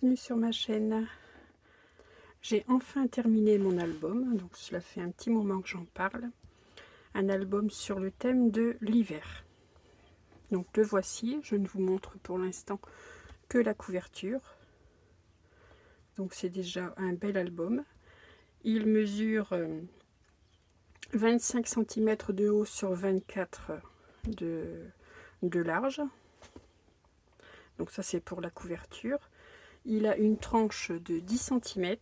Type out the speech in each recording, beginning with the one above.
bienvenue sur ma chaîne. J'ai enfin terminé mon album, donc cela fait un petit moment que j'en parle. Un album sur le thème de l'hiver. Donc le voici, je ne vous montre pour l'instant que la couverture. Donc c'est déjà un bel album. Il mesure 25 cm de haut sur 24 de large. Donc ça c'est pour la couverture. Il a une tranche de 10 cm.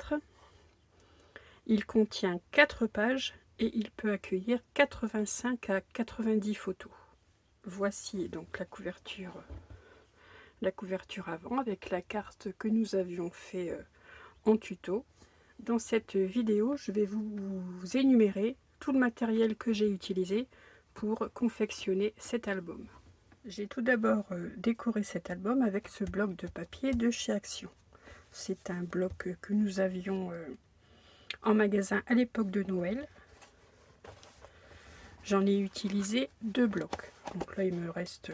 Il contient 4 pages et il peut accueillir 85 à 90 photos. Voici donc la couverture avant avec la carte que nous avions fait en tuto. Dans cette vidéo, je vais vous énumérer tout le matériel que j'ai utilisé pour confectionner cet album. J'ai tout d'abord décoré cet album avec ce bloc de papier de chez Action. C'est un bloc que nous avions en magasin à l'époque de Noël. J'en ai utilisé 2 blocs. Donc là, il me reste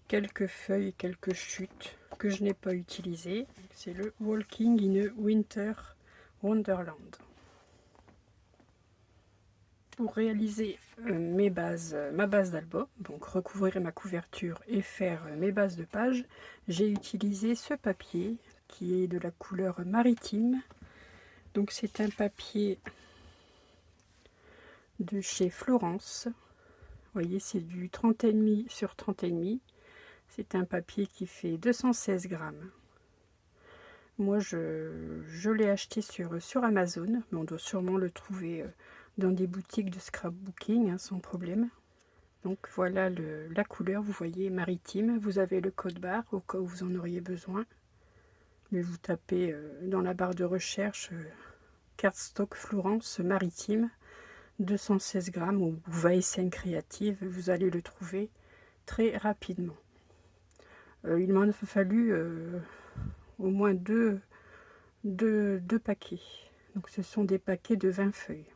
quelques feuilles, quelques chutes que je n'ai pas utilisées. C'est le Walking in a Winter Wonderland. Pour réaliser ma base d'album, donc recouvrir ma couverture et faire mes bases de pages, j'ai utilisé ce papier qui est de la couleur maritime. Donc c'est un papier de chez Florence. Vous voyez, c'est du 30,5 sur 30,5. C'est un papier qui fait 216 grammes. Moi, je l'ai acheté sur Amazon, mais on doit sûrement le trouver dans des boutiques de scrapbooking, hein, sans problème. Donc voilà la couleur, vous voyez, maritime. Vous avez le code barre au cas où vous en auriez besoin. Mais vous tapez dans la barre de recherche cardstock Florence maritime 216 grammes ou VSN créative, vous allez le trouver très rapidement. Il m'en a fallu au moins deux paquets. Donc ce sont des paquets de 20 feuilles.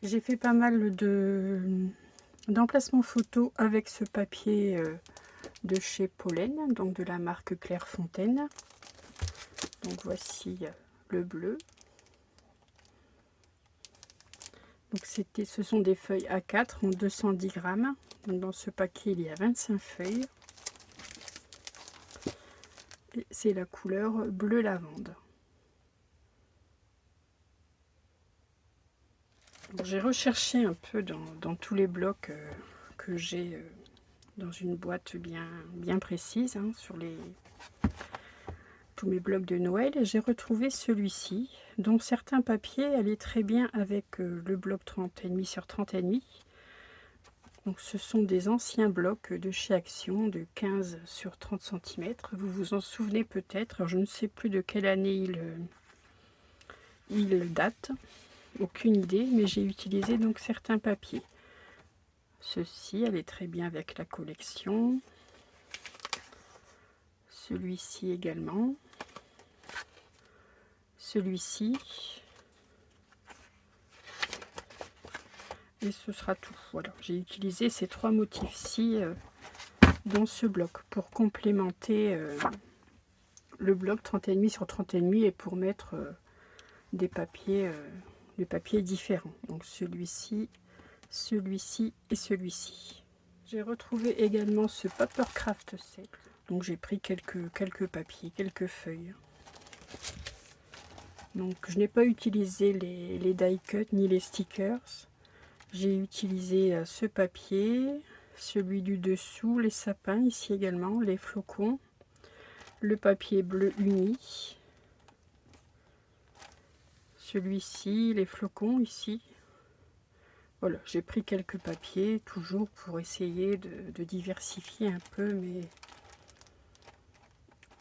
J'ai fait pas mal d'emplacements photos avec ce papier de chez Pollen, donc de la marque Clairefontaine. Donc voici le bleu. Donc ce sont des feuilles A4 en 210 grammes. Donc dans ce paquet, il y a 25 feuilles. Et c'est la couleur bleu lavande. J'ai recherché un peu dans tous les blocs que j'ai dans une boîte bien précise, hein, sur tous mes blocs de Noël, et j'ai retrouvé celui-ci, dont certains papiers allaient très bien avec le bloc 30,5 sur 30,5. Donc ce sont des anciens blocs de chez Action de 15 sur 30 cm. Vous vous en souvenez peut-être, je ne sais plus de quelle année il date, aucune idée, mais j'ai utilisé donc certains papiers. Ceci allait très bien avec la collection. Celui-ci également. Celui-ci. Et ce sera tout. Voilà, j'ai utilisé ces 3 motifs-ci dans ce bloc pour complémenter le bloc 30,5 sur 30,5 et pour mettre des papiers différents. Donc celui-ci, celui-ci et celui-ci. J'ai retrouvé également ce Papercraft Set. Donc j'ai pris quelques papiers, quelques feuilles. Donc je n'ai pas utilisé les die cut ni les stickers. J'ai utilisé ce papier, celui du dessous, les sapins ici également, les flocons, le papier bleu uni, celui-ci, les flocons ici. Voilà, j'ai pris quelques papiers, toujours pour essayer de diversifier un peu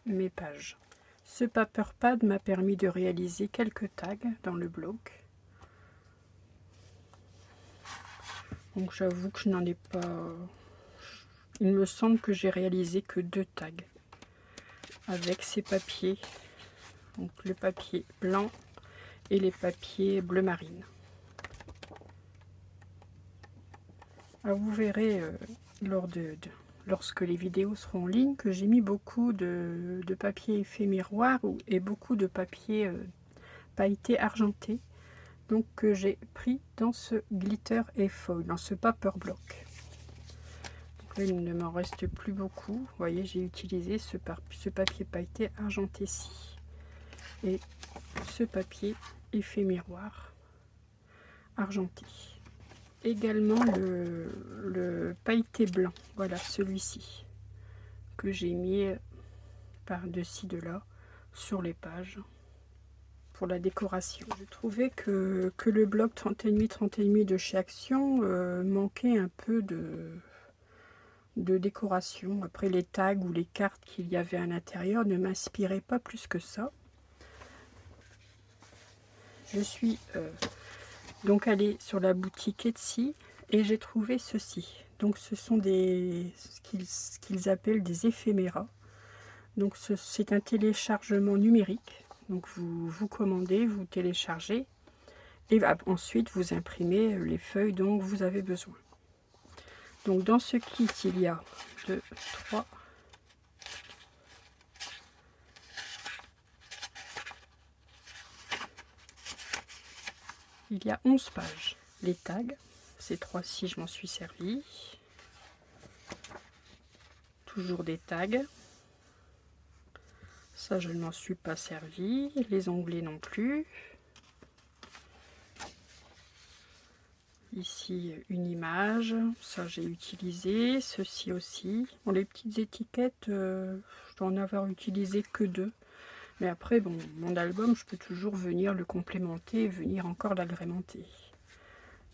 mes pages. Ce paper pad m'a permis de réaliser quelques tags dans le bloc. Donc j'avoue que je n'en ai pas... Il me semble que j'ai réalisé que 2 tags avec ces papiers. Donc le papier blanc et les papiers bleu marine. Alors vous verrez lors lorsque les vidéos seront en ligne, que j'ai mis beaucoup de papier effet miroir et beaucoup de papier pailleté argenté. Donc que j'ai pris dans ce glitter et foil, dans ce paper block. Donc là, il ne m'en reste plus beaucoup. Vous voyez, j'ai utilisé ce papier pailleté argenté-ci et ce papier effet miroir argenté. Également le pailleté blanc, voilà celui-ci que j'ai mis par-dessus de là sur les pages pour la décoration. Je trouvais que le bloc 30,5 de chez Action manquait un peu de décoration. Après, les tags ou les cartes qu'il y avait à l'intérieur ne m'inspiraient pas plus que ça. Je suis donc allée sur la boutique Etsy et j'ai trouvé ceci. Donc ce sont ce qu'ils appellent des éphéméras. Donc c'est un téléchargement numérique. Donc vous commandez, vous téléchargez et ensuite vous imprimez les feuilles dont vous avez besoin. Donc dans ce kit, il y a 2, 3, il y a 11 pages. Les tags, ces 3-ci, je m'en suis servi. Toujours des tags. Ça, je ne m'en suis pas servi. Les onglets non plus. Ici, une image. Ça, j'ai utilisé. Ceci aussi. Bon, les petites étiquettes, je dois en avoir utilisé que 2. Mais après, bon, mon album, je peux toujours venir le complémenter et venir encore l'agrémenter.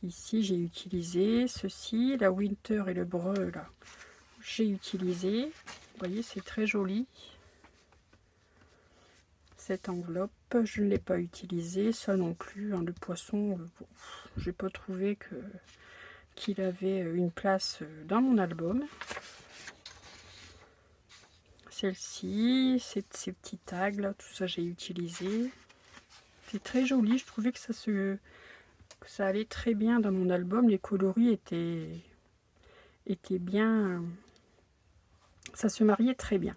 Ici, j'ai utilisé ceci, la Winter et le Breu, là. J'ai utilisé. Vous voyez, c'est très joli. Cette enveloppe, je ne l'ai pas utilisée. Ça non plus, hein, le poisson, bon, j'ai pas trouvé qu'il avait une place dans mon album. Celle-ci, ces petits tags là, tout ça j'ai utilisé. C'est très joli, je trouvais que ça allait très bien dans mon album. Les coloris étaient bien, ça se mariait très bien.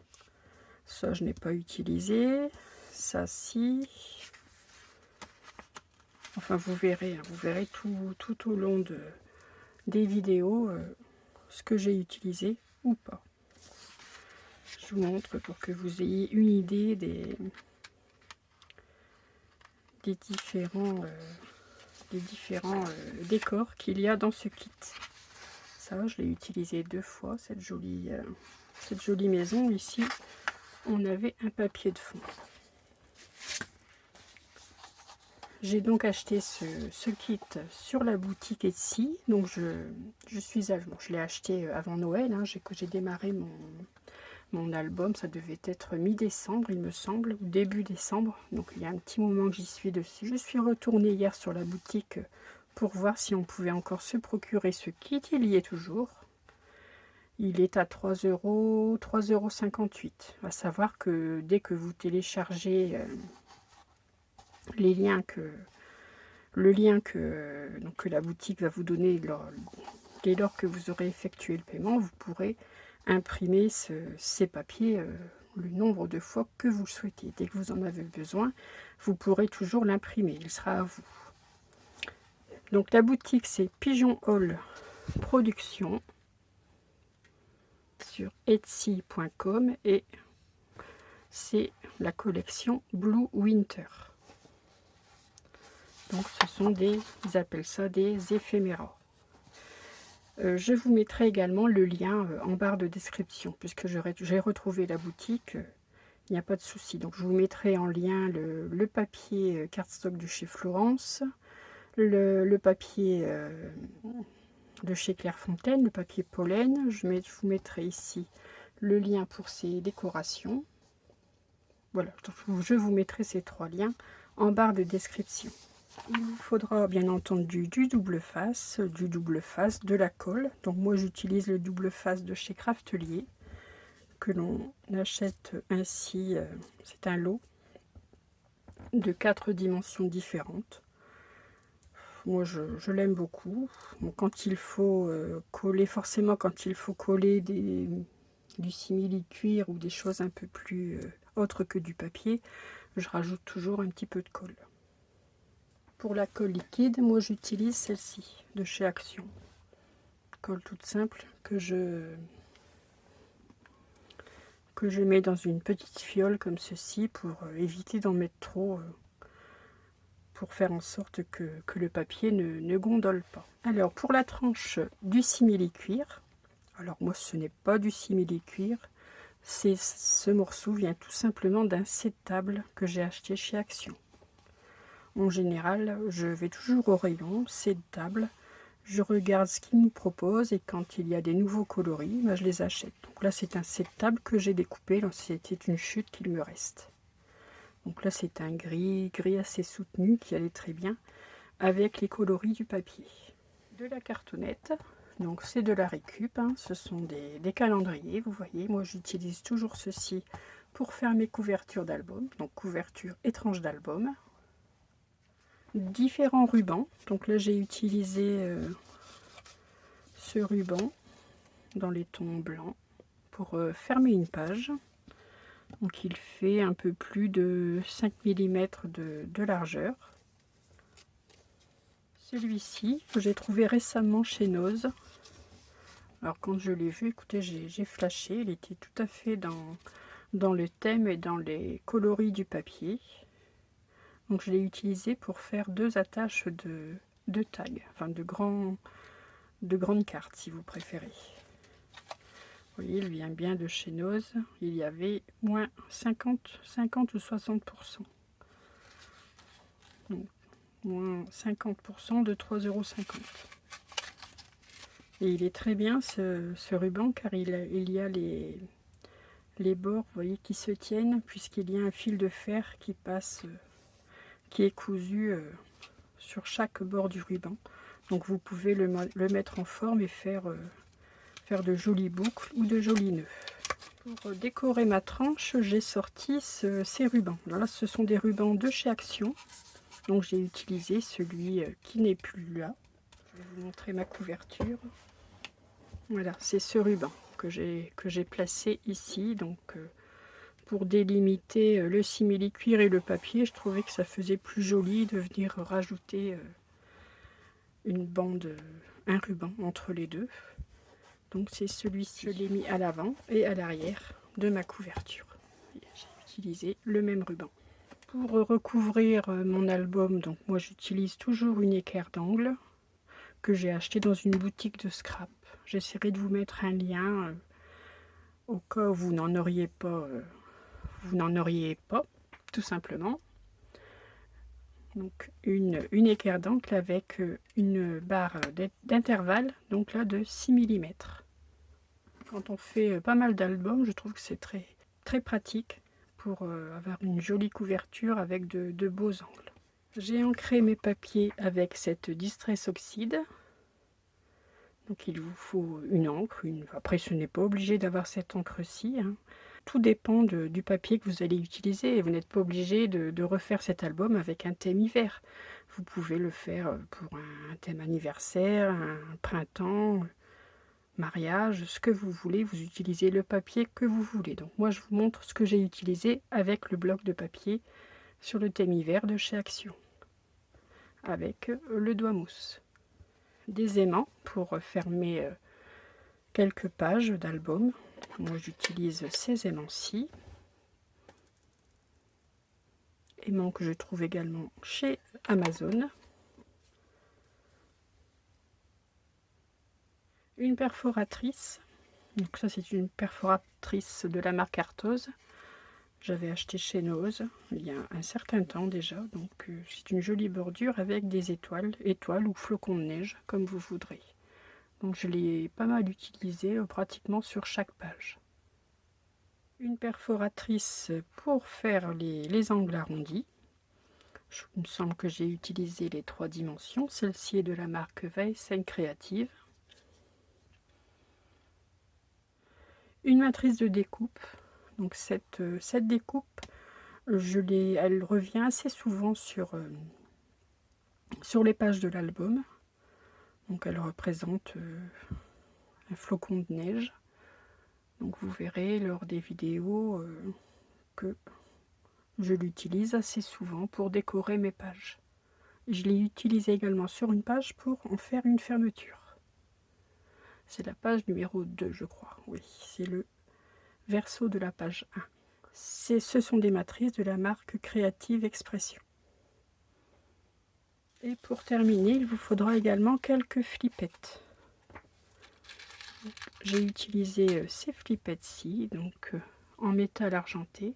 Ça je n'ai pas utilisé. Ça si. Enfin vous verrez tout au long des vidéos ce que j'ai utilisé ou pas. Je vous montre pour que vous ayez une idée des différents décors qu'il y a dans ce kit. Ça, je l'ai utilisé 2 fois, cette jolie maison. Ici, on avait un papier de fond. J'ai donc acheté ce kit sur la boutique Etsy. Donc je suis bon, je l'ai acheté avant Noël, hein, que j'ai démarré mon album. Ça devait être mi-décembre, il me semble, ou début décembre. Donc il y a un petit moment que j'y suis dessus. Je suis retournée hier sur la boutique pour voir si on pouvait encore se procurer ce kit. Il y est toujours. Il est à 3,58 €. À savoir que dès que vous téléchargez le lien que la boutique va vous donner dès lors que vous aurez effectué le paiement, vous pourrez imprimer ces papiers le nombre de fois que vous le souhaitez. Dès que vous en avez besoin, vous pourrez toujours l'imprimer, il sera à vous. Donc la boutique, c'est Pigeon Hall Production sur etsy.com et c'est la collection Blue Winter. Donc ce sont ils appellent ça des éphéméras. Je vous mettrai également le lien en barre de description, puisque j'ai retrouvé la boutique, il n'y a pas de souci. Donc je vous mettrai en lien le papier cardstock de chez Florence, le papier de chez Clairefontaine, le papier pollen. Je vous mettrai ici le lien pour ces décorations. Voilà, je vous mettrai ces 3 liens en barre de description. Il vous faudra bien entendu du double face, de la colle. Donc moi j'utilise le double face de chez Craftelier, que l'on achète ainsi, c'est un lot de 4 dimensions différentes. moi je l'aime beaucoup. Donc, quand il faut coller, forcément quand il faut coller du simili-cuir ou des choses un peu plus autres que du papier, je rajoute toujours un petit peu de colle. Pour la colle liquide, moi j'utilise celle-ci de chez Action. Colle toute simple que je mets dans une petite fiole comme ceci pour éviter d'en mettre trop, pour faire en sorte que le papier ne gondole pas. Alors pour la tranche du simili-cuir, alors moi ce n'est pas du simili-cuir, ce morceau vient tout simplement d'un set table que j'ai acheté chez Action. En général, je vais toujours au rayon, set table, je regarde ce qu'ils nous proposent et quand il y a des nouveaux coloris, je les achète. Donc là c'est un set table que j'ai découpé, c'était une chute qu'il me reste. Donc là c'est un gris assez soutenu qui allait très bien avec les coloris du papier. De la cartonnette, donc c'est de la récup, hein. Ce sont des calendriers, vous voyez, moi j'utilise toujours ceci pour faire mes couvertures d'album, donc couverture et tranche d'album. Différents rubans, donc là j'ai utilisé ce ruban dans les tons blancs pour fermer une page. Donc il fait un peu plus de 5 mm de largeur. Celui-ci que j'ai trouvé récemment chez Nose. Alors quand je l'ai vu, écoutez, j'ai flashé, il était tout à fait dans le thème et dans les coloris du papier. Donc je l'ai utilisé pour faire 2 attaches de tags, enfin de grandes cartes si vous préférez. Vous voyez, il vient bien de chez Nose. Il y avait moins 50 ou 60%. Donc, moins 50% de 3,50 €. Et il est très bien ce ruban car il y a les bords, vous voyez, qui se tiennent puisqu'il y a un fil de fer qui passe, qui est cousu sur chaque bord du ruban. Donc vous pouvez le mettre en forme et faire de jolies boucles ou de jolis nœuds. Pour décorer ma tranche, j'ai sorti ces rubans. Alors là, ce sont des rubans de chez Action. Donc j'ai utilisé celui qui n'est plus là. Je vais vous montrer ma couverture. Voilà, c'est ce ruban que j'ai placé ici. Donc pour délimiter le simili-cuir et le papier, je trouvais que ça faisait plus joli de venir rajouter une bande, un ruban entre les deux. Donc c'est celui-ci. Je l'ai mis à l'avant et à l'arrière de ma couverture. J'ai utilisé le même ruban. Pour recouvrir mon album, donc moi j'utilise toujours une équerre d'angle que j'ai acheté dans une boutique de scrap. J'essaierai de vous mettre un lien au cas où vous n'en auriez pas, tout simplement. Donc une équerre d'angle avec une barre d'intervalle, donc là de 6 mm. Quand on fait pas mal d'albums, je trouve que c'est très pratique pour avoir une jolie couverture avec de beaux angles. J'ai ancré mes papiers avec cette Distress Oxide. Donc il vous faut une encre. Après ce n'est pas obligé d'avoir cette encre-ci, hein. Tout dépend du papier que vous allez utiliser et vous n'êtes pas obligé de refaire cet album avec un thème hiver. Vous pouvez le faire pour un thème anniversaire, un printemps, mariage, ce que vous voulez. Vous utilisez le papier que vous voulez. Donc moi je vous montre ce que j'ai utilisé avec le bloc de papier sur le thème hiver de chez Action, avec le doigt mousse. Des aimants pour fermer quelques pages d'album. Moi j'utilise ces aimants-ci. Aimants que je trouve également chez Amazon. Une perforatrice. Donc ça c'est une perforatrice de la marque Arthose. J'avais acheté chez Nose il y a un certain temps déjà. Donc c'est une jolie bordure avec des étoiles ou flocons de neige comme vous voudrez. Donc je l'ai pas mal utilisé pratiquement sur chaque page. Une perforatrice pour faire les angles arrondis. Il me semble que j'ai utilisé les 3 dimensions. Celle-ci est de la marque Weiss Creative. Une matrice de découpe. Donc cette découpe, elle revient assez souvent sur sur les pages de l'album. Donc elle représente un flocon de neige. Donc vous verrez lors des vidéos que je l'utilise assez souvent pour décorer mes pages. Je l'ai utilisé également sur une page pour en faire une fermeture. C'est la page numéro 2, je crois. Oui, c'est le verso de la page 1. Ce sont des matrices de la marque Creative Expression. Et pour terminer, il vous faudra également quelques flippettes. J'ai utilisé ces flippettes-ci, donc en métal argenté,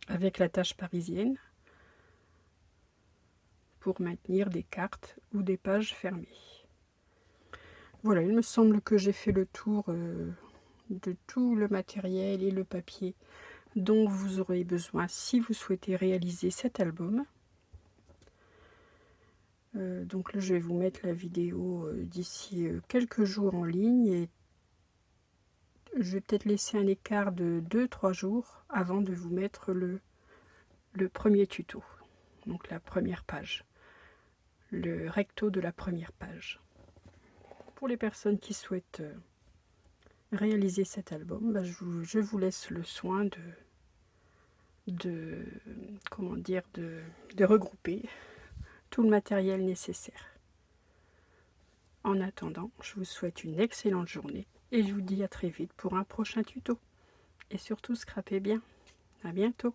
avec la tache parisienne, pour maintenir des cartes ou des pages fermées. Voilà, il me semble que j'ai fait le tour de tout le matériel et le papier dont vous aurez besoin si vous souhaitez réaliser cet album. Donc là, je vais vous mettre la vidéo d'ici quelques jours en ligne et je vais peut-être laisser un écart de 2-3 jours avant de vous mettre le premier tuto, donc la première page, le recto de la première page. Pour les personnes qui souhaitent réaliser cet album, bah, je vous laisse le soin de regrouper tout le matériel nécessaire. En attendant, je vous souhaite une excellente journée et je vous dis à très vite pour un prochain tuto. Et surtout, scrapez bien. À bientôt.